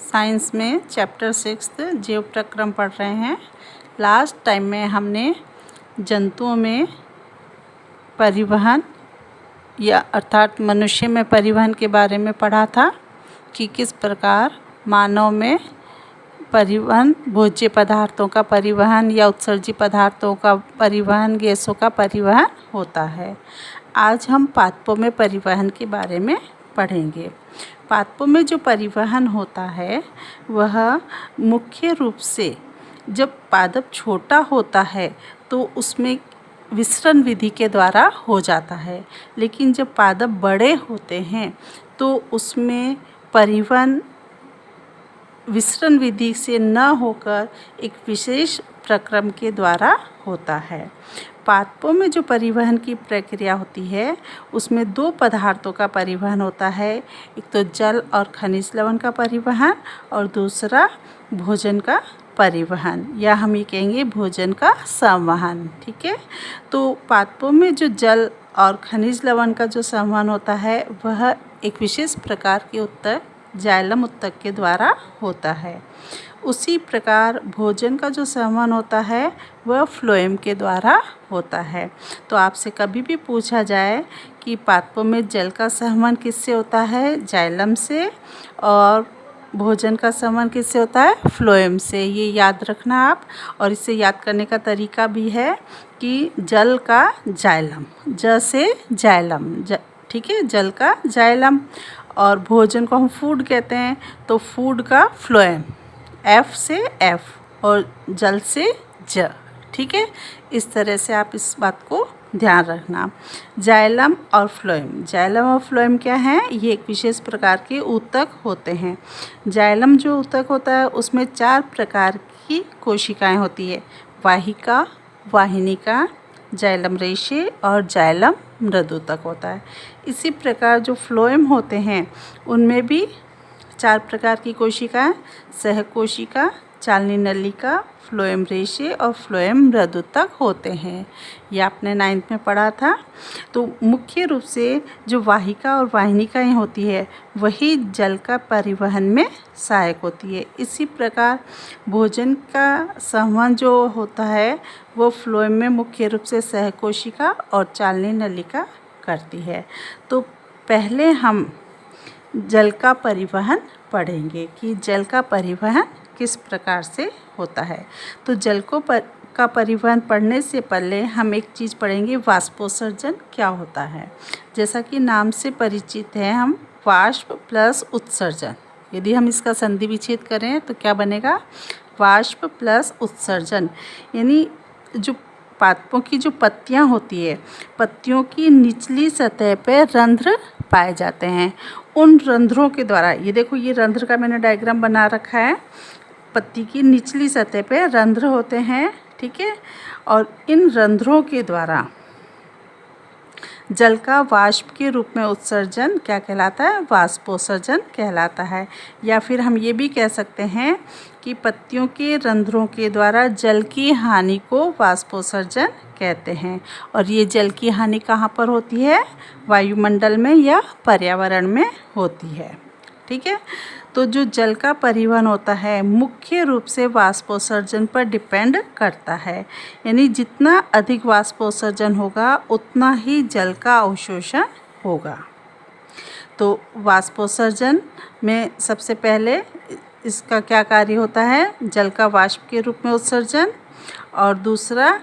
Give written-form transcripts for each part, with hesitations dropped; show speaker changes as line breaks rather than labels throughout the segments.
Science में chapter 6 जीव प्रक्रम पढ़ रहे हैं। लास्ट टाइम में हमने जंतुओं में परिवहन या अर्थात मनुष्य में परिवहन के बारे में पढ़ा था कि किस प्रकार मानव में परिवहन, भोज्य पदार्थों का परिवहन या उत्सर्जी पदार्थों का परिवहन, गैसों का परिवहन होता है। आज हम पादपों में परिवहन के बारे में पढ़ेंगे। पादपों में जो परिवहन होता है वह मुख्य रूप से जब पादप छोटा होता है तो उसमें विसरण विधि के द्वारा हो जाता है, लेकिन जब पादप बड़े होते हैं तो उसमें परिवहन विसरण विधि से न होकर एक विशेष प्रक्रम के द्वारा होता है। पादपों में जो परिवहन की प्रक्रिया होती है उसमें दो पदार्थों का परिवहन होता है, एक तो जल और खनिज लवण का परिवहन और दूसरा भोजन का परिवहन, या हम ये कहेंगे भोजन का संवहन। ठीक है, तो पादपों में जो जल और खनिज लवण का जो संवहन होता है वह एक विशेष प्रकार के उत्तक, जाइलम उत्तक के द्वारा होता है। उसी प्रकार भोजन का जो संवहन होता है वह फ्लोएम के द्वारा होता है। तो आपसे कभी भी पूछा जाए कि पादपों में जल का संवहन किससे होता है, जाइलम से, और भोजन का संवहन किससे होता है, फ्लोएम से, ये याद रखना आप। और इसे याद करने का तरीका भी है कि जल का जाइलम, ज से जाइलम, ठीक है, जल का जाइलम, और भोजन को हम फूड कहते हैं तो फूड का फ्लोएम, एफ से एफ, और जल से ज। ठीक है, इस तरह से आप इस बात को ध्यान रखना। जाइलम और फ्लोएम, जाइलम और फ्लोएम क्या हैं, ये एक विशेष प्रकार के ऊतक होते हैं। जाइलम जो ऊतक होता है उसमें 4 प्रकार की कोशिकाएं होती है, वाहिका, वाहिनिका, जाइलम रेशे और जाइलम मृदुतक होता है। इसी प्रकार जो फ्लोएम होते हैं उनमें भी 4 प्रकार की कोशिकाएं, सहकोशिका, चालनी नलिका, फ्लोएम रेशे और फ्लोएम मृदुतक होते हैं। ये आपने 9th में पढ़ा था। तो मुख्य रूप से जो वाहिका और वाहिनिकाएं होती है वही जल का परिवहन में सहायक होती है। इसी प्रकार भोजन का संवहन जो होता है वो फ्लोएम में मुख्य रूप से सहकोशिका और चालनी नलिका करती है। तो पहले हम जल का परिवहन पढ़ेंगे कि जल का परिवहन किस प्रकार से होता है। तो जल का परिवहन पढ़ने से पहले हम एक चीज़ पढ़ेंगे, वाष्पोत्सर्जन क्या होता है। जैसा कि नाम से परिचित है हम, वाष्प प्लस उत्सर्जन, यदि हम इसका संधि विच्छेद करें तो क्या बनेगा, वाष्प प्लस उत्सर्जन। यानी जो पादपों की जो पत्तियां होती है, पत्तियों की निचली सतह पर रंध्र पाए जाते हैं। उन रंध्रों के द्वारा, ये देखो ये रंध्र का मैंने डायग्राम बना रखा है, पत्ती की निचली सतह पे रंध्र होते हैं। ठीक है, और इन रंध्रों के द्वारा जल का वाष्प के रूप में उत्सर्जन क्या कहलाता है, वाष्पोत्सर्जन कहलाता है। या फिर हम ये भी कह सकते हैं कि पत्तियों के रंध्रों के द्वारा जल की हानि को वाष्पोत्सर्जन कहते हैं। और ये जल की हानि कहाँ पर होती है, वायुमंडल में या पर्यावरण में होती है। ठीक है, तो जो जल का परिवहन होता है मुख्य रूप से वाष्पोत्सर्जन पर डिपेंड करता है। यानी जितना अधिक वाष्पोत्सर्जन होगा उतना ही जल का अवशोषण होगा। तो वाष्पोत्सर्जन में सबसे पहले इसका क्या कार्य होता है, जल का वाष्प के रूप में उत्सर्जन, और दूसरा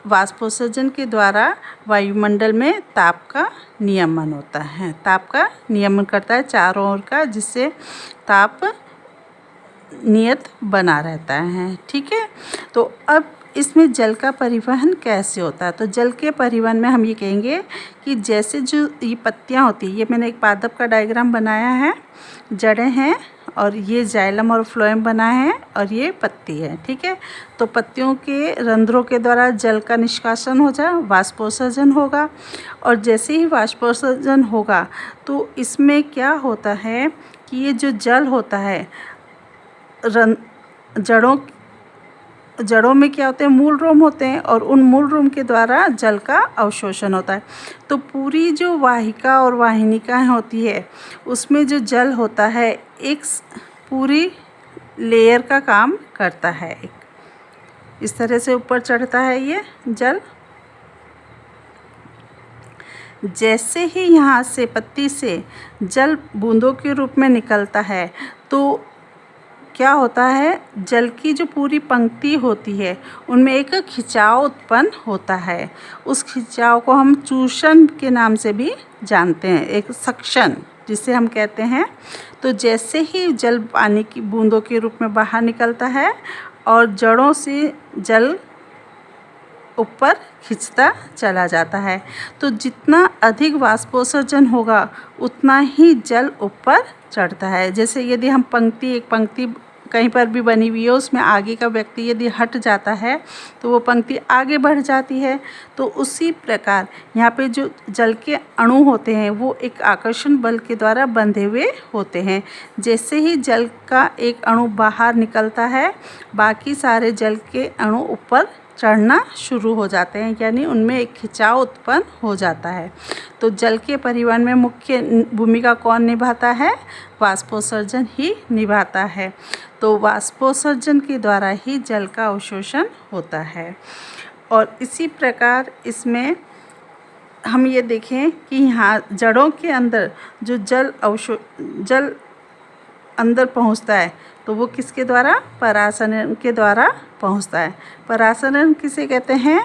वाष्पोत्सर्जन के द्वारा वायुमंडल में ताप का नियमन होता है, ताप का नियमन करता है चारों ओर का, जिससे ताप नियत बना रहता है। ठीक है, तो अब इसमें जल का परिवहन कैसे होता है। तो जल के परिवहन में हम ये कहेंगे कि जैसे जो ये पत्तियाँ होती है, ये मैंने एक पादप का डायग्राम बनाया है, जड़ें हैं और ये जाइलम और फ्लोएम बना है और ये पत्ती है। ठीक है, तो पत्तियों के रंध्रों के द्वारा जल का निष्कासन हो जाए, वाष्पोत्सर्जन होगा, और जैसे ही वाष्पोत्सर्जन होगा तो इसमें क्या होता है कि ये जो जल होता है जड़ों में क्या होते हैं, मूल रोम होते हैं, और उन मूल रोम के द्वारा जल का अवशोषण होता है। तो पूरी जो वाहिका और वाहिनिकाएं होती है उसमें जो जल होता है एक पूरी लेयर का काम करता है। एक इस तरह से ऊपर चढ़ता है ये जल। जैसे ही यहाँ से पत्ती से जल बूंदों के रूप में निकलता है तो क्या होता है, जल की जो पूरी पंक्ति होती है उनमें एक खिंचाव उत्पन्न होता है। उस खिंचाव को हम चूषण के नाम से भी जानते हैं, एक सक्शन जिसे हम कहते हैं। तो जैसे ही जल पानी की बूंदों के रूप में बाहर निकलता है और जड़ों से जल ऊपर खिंचता चला जाता है, तो जितना अधिक वाष्पोत्सर्जन होगा उतना ही जल ऊपर चढ़ता है। जैसे यदि हम एक पंक्ति कहीं पर भी बनी हुई है, उसमें आगे का व्यक्ति यदि हट जाता है तो वो पंक्ति आगे बढ़ जाती है। तो उसी प्रकार यहाँ पे जो जल के अणु होते हैं वो एक आकर्षण बल के द्वारा बंधे हुए होते हैं। जैसे ही जल का एक अणु बाहर निकलता है, बाकी सारे जल के अणु ऊपर चढ़ना शुरू हो जाते हैं, यानी उनमें एक खिंचाव उत्पन्न हो जाता है। तो जल के परिवहन में मुख्य भूमिका कौन निभाता है? वाष्पोत्सर्जन ही निभाता है। तो वाष्पोत्सर्जन के द्वारा ही जल का अवशोषण होता है। और इसी प्रकार इसमें हम ये देखें कि यहाँ जड़ों के अंदर जो जल अंदर पहुँचता है तो वो किसके द्वारा? परासरण के द्वारा पहुँचता है। परासरण किसे कहते हैं?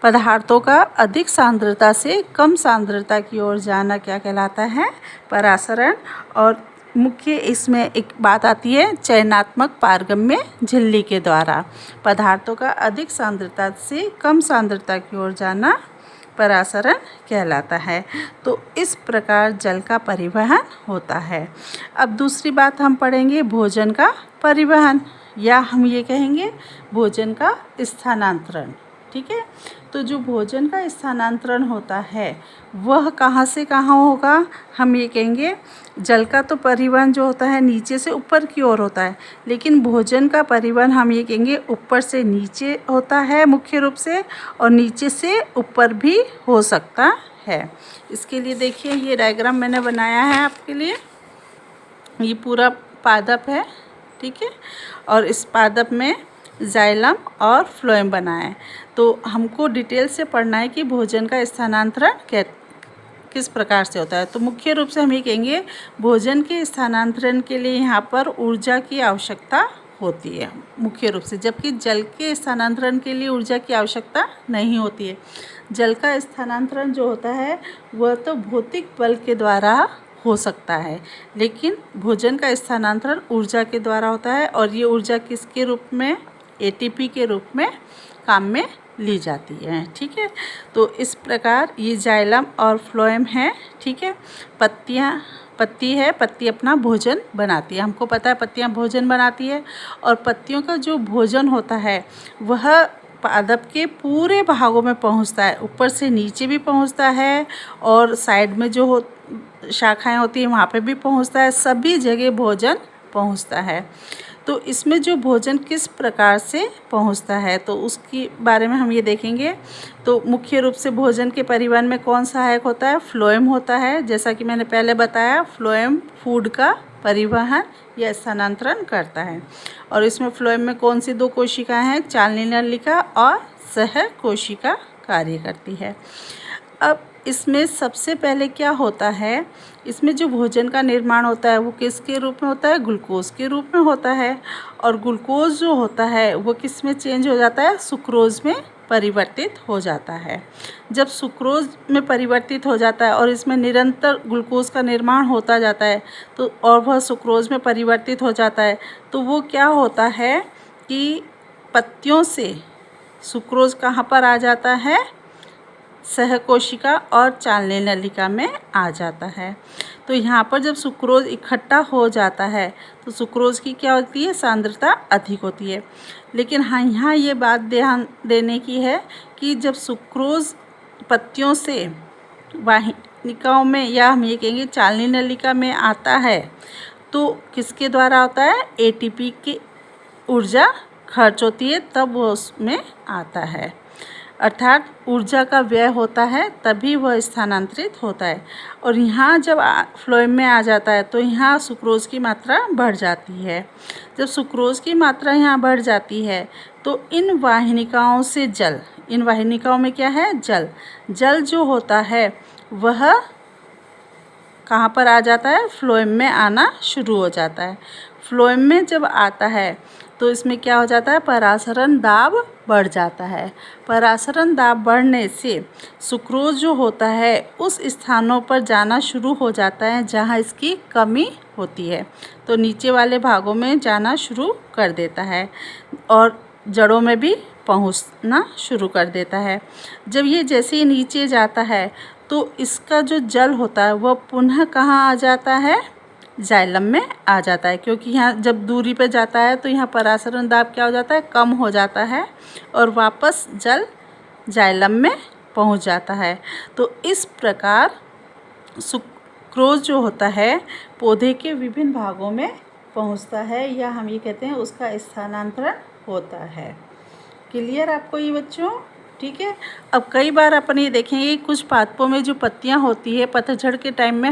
पदार्थों का अधिक सांद्रता से कम सांद्रता की ओर जाना क्या कहलाता है? परासरण। और मुख्य इसमें एक बात आती है चयनात्मक पारगम्य झिल्ली के द्वारा। पदार्थों का अधिक सांद्रता से कम सांद्रता की ओर जाना परासरण कहलाता है। तो इस प्रकार जल का परिवहन होता है। अब दूसरी बात हम पढ़ेंगे भोजन का परिवहन, या हम ये कहेंगे भोजन का स्थानांतरण। ठीक है, तो जो भोजन का स्थानांतरण होता है वह कहाँ से कहाँ होगा? हम ये कहेंगे जल का तो परिवहन जो होता है नीचे से ऊपर की ओर होता है, लेकिन भोजन का परिवहन हम ये कहेंगे ऊपर से नीचे होता है मुख्य रूप से, और नीचे से ऊपर भी हो सकता है। इसके लिए देखिए ये डायग्राम मैंने बनाया है आपके लिए। ये पूरा पादप है, ठीक है, और इस पादप में जाइलम और फ्लोएम बना है। तो हमको डिटेल से पढ़ना है कि भोजन का स्थानांतरण किस प्रकार से होता है। तो मुख्य रूप से हम ये कहेंगे भोजन के स्थानांतरण के लिए यहाँ पर ऊर्जा की आवश्यकता होती है मुख्य रूप से, जबकि जल के स्थानांतरण के लिए ऊर्जा की आवश्यकता नहीं होती है। जल का स्थानांतरण जो होता है वह तो भौतिक बल के द्वारा हो सकता है, लेकिन भोजन का स्थानांतरण ऊर्जा के द्वारा होता है, और ये ऊर्जा किसके रूप में? एटीपी के रूप में काम में ली जाती है। ठीक है, तो इस प्रकार ये जाइलम और फ्लोएम है। ठीक है, पत्ती अपना भोजन बनाती है। हमको पता है पत्तियां भोजन बनाती है, और पत्तियों का जो भोजन होता है वह पादप के पूरे भागों में पहुंचता है, ऊपर से नीचे भी पहुंचता है, और साइड में जो शाखाएं होती हैं वहाँ पे भी पहुंचता है, सभी जगह भोजन पहुंचता है। तो इसमें जो भोजन किस प्रकार से पहुंचता है तो उसके बारे में हम ये देखेंगे। तो मुख्य रूप से भोजन के परिवहन में कौन सहायक होता है? फ्लोएम होता है। जैसा कि मैंने पहले बताया, फ्लोएम फूड का परिवहन या स्थानांतरण करता है। और इसमें फ्लोएम में कौन सी दो कोशिकाएं हैं? चालनी नलिका और सह कोशिका कार्य करती है। अब इसमें सबसे पहले क्या होता है, इसमें जो भोजन का निर्माण होता है वो किसके रूप में होता है? ग्लूकोज के रूप में होता है। और ग्लूकोज जो होता है वो किस में चेंज हो जाता है? सुक्रोज में परिवर्तित हो जाता है। जब सुक्रोज में परिवर्तित हो जाता है और इसमें निरंतर ग्लूकोज का निर्माण होता जाता है तो और वह सुक्रोज में परिवर्तित हो जाता है, तो वो क्या होता है कि पत्तियों से सुक्रोज कहाँ पर आ जाता है? सहकोशिका और चालनी नलिका में आ जाता है। तो यहाँ पर जब सुक्रोज इकट्ठा हो जाता है तो सुक्रोज की क्या होती है? सांद्रता अधिक होती है। लेकिन हाँ, यहाँ ये बात ध्यान देने की है कि जब सुक्रोज पत्तियों से वाहिनिकाओं में, या हम ये कहेंगे चालनी नलिका में आता है, तो किसके द्वारा होता है? एटीपी की ऊर्जा खर्च होती है, तब वो उसमें आता है। अर्थात ऊर्जा का व्यय होता है तभी वह स्थानांतरित होता है। और यहाँ जब फ्लोएम में आ जाता है तो यहाँ सुक्रोज़ की मात्रा बढ़ जाती है। जब सुक्रोज़ की मात्रा यहाँ बढ़ जाती है तो इन वाहिनिकाओं से जल, इन वाहिनिकाओं में क्या है, जल जो होता है वह कहाँ पर आ जाता है, फ्लोएम में आना शुरू हो जाता है। फ्लोएम में जब आता है तो इसमें क्या हो जाता है, परासरण दाब बढ़ जाता है। परासरण दाब बढ़ने से सुक्रोज जो होता है उस स्थानों पर जाना शुरू हो जाता है जहाँ इसकी कमी होती है, तो नीचे वाले भागों में जाना शुरू कर देता है और जड़ों में भी पहुँचना शुरू कर देता है। जब ये जैसे ही नीचे जाता है तो इसका जो जल होता है वह पुनः कहाँ आ जाता है, जाइलम में आ जाता है, क्योंकि यहाँ जब दूरी पे जाता है तो यहाँ परासरण दाब क्या हो जाता है, कम हो जाता है और वापस जल जाइलम में पहुँच जाता है। तो इस प्रकार सुक्रोज जो होता है पौधे के विभिन्न भागों में पहुँचता है, या हम ये कहते हैं उसका स्थानांतरण होता है। क्लियर आपको ये बच्चों? ठीक है। अब कई बार अपन ये देखेंगे कुछ पादपों में जो पत्तियां होती है पतझड़ के टाइम में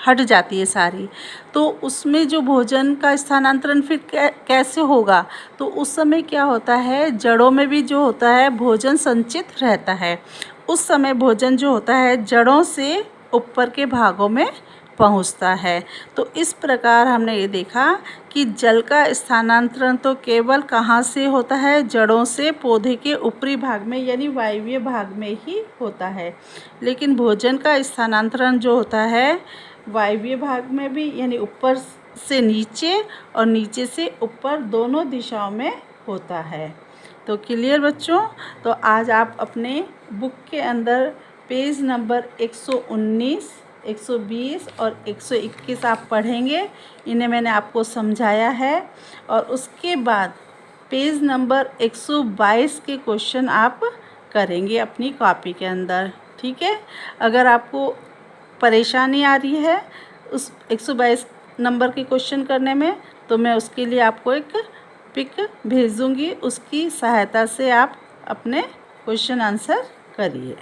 हट जाती है सारी, तो उसमें जो भोजन का स्थानांतरण फिर कैसे होगा, तो उस समय क्या होता है, जड़ों में भी जो होता है भोजन संचित रहता है। उस समय भोजन जो होता है जड़ों से ऊपर के भागों में पहुंचता है। तो इस प्रकार हमने ये देखा कि जल का स्थानांतरण तो केवल कहाँ से होता है, जड़ों से पौधे के ऊपरी भाग में यानी वायवीय भाग में ही होता है। लेकिन भोजन का स्थानांतरण जो होता है वायवीय भाग में भी यानी ऊपर से नीचे और नीचे से ऊपर दोनों दिशाओं में होता है। तो क्लियर बच्चों? तो आज आप अपने बुक के अंदर पेज नंबर 119, 120 और 121 आप पढ़ेंगे। इन्हें मैंने आपको समझाया है। और उसके बाद पेज नंबर 122 के क्वेश्चन आप करेंगे अपनी कॉपी के अंदर। ठीक है। अगर आपको परेशानी आ रही है उस 122 नंबर के क्वेश्चन करने में, तो मैं उसके लिए आपको एक पिक भेज दूँगी, उसकी सहायता से आप अपने क्वेश्चन आंसर करिए।